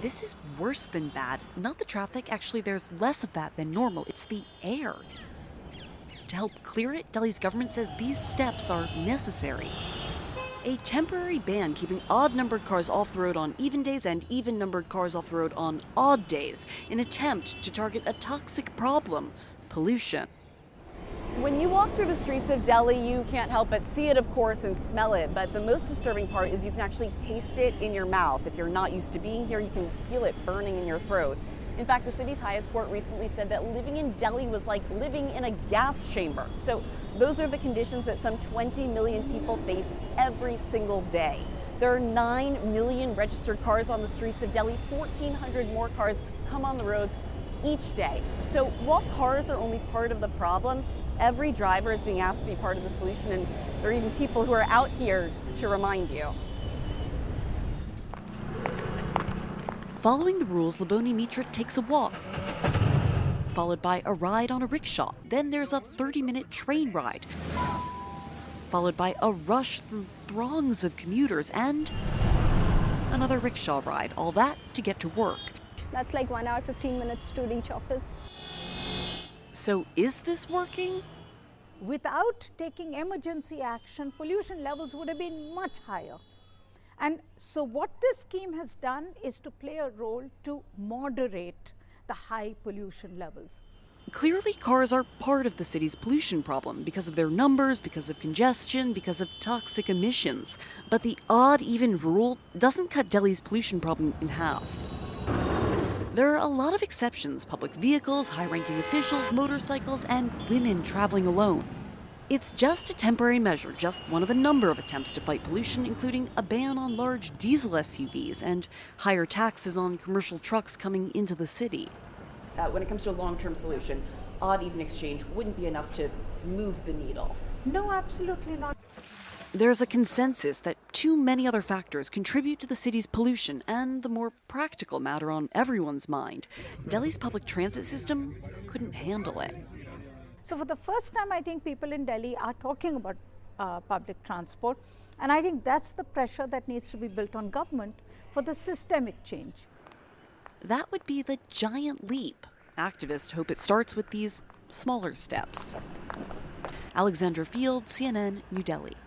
This is worse than bad. Not the traffic, actually, there's less of that than normal. It's the air. To help clear it, Delhi's government says these steps are necessary. A temporary ban keeping odd-numbered cars off the road on even days and even-numbered cars off the road on odd days, an attempt to target a toxic problem, pollution. When you walk through the streets of Delhi, you can't help but see it, of course, and smell it. But the most disturbing part is you can actually taste it in your mouth. If you're not used to being here, you can feel it burning in your throat. In fact, the city's highest court recently said that living in Delhi was like living in a gas chamber. So those are the conditions that some 20 million people face every single day. There are 9 million registered cars on the streets of Delhi. 1,400 more cars come on the roads each day. So while cars are only part of the problem, every driver is being asked to be part of the solution, and there are even people who are out here to remind you. Following the rules, Laboni Mitra takes a walk, followed by a ride on a rickshaw. Then there's a 30-minute train ride, followed by a rush through throngs of commuters and another rickshaw ride. All that to get to work. That's like 1 hour, 15 minutes to reach office. So is this working? Without taking emergency action, pollution levels would have been much higher. And so what this scheme has done is to play a role to moderate the high pollution levels. Clearly, cars are part of the city's pollution problem because of their numbers, because of congestion, because of toxic emissions. But the odd-even rule doesn't cut Delhi's pollution problem in half. There are a lot of exceptions: public vehicles, high-ranking officials, motorcycles, and women traveling alone. It's just a temporary measure, just one of a number of attempts to fight pollution, including a ban on large diesel SUVs and higher taxes on commercial trucks coming into the city. When it comes to a long-term solution, odd-even exchange wouldn't be enough to move the needle. No, absolutely not. There's a consensus that too many other factors contribute to the city's pollution, and the more practical matter on everyone's mind: Delhi's public transit system couldn't handle it. So for the first time, I think people in Delhi are talking about public transport, and I think that's the pressure that needs to be built on government for the systemic change. That would be the giant leap. Activists hope it starts with these smaller steps. Alexandra Fields, CNN, New Delhi.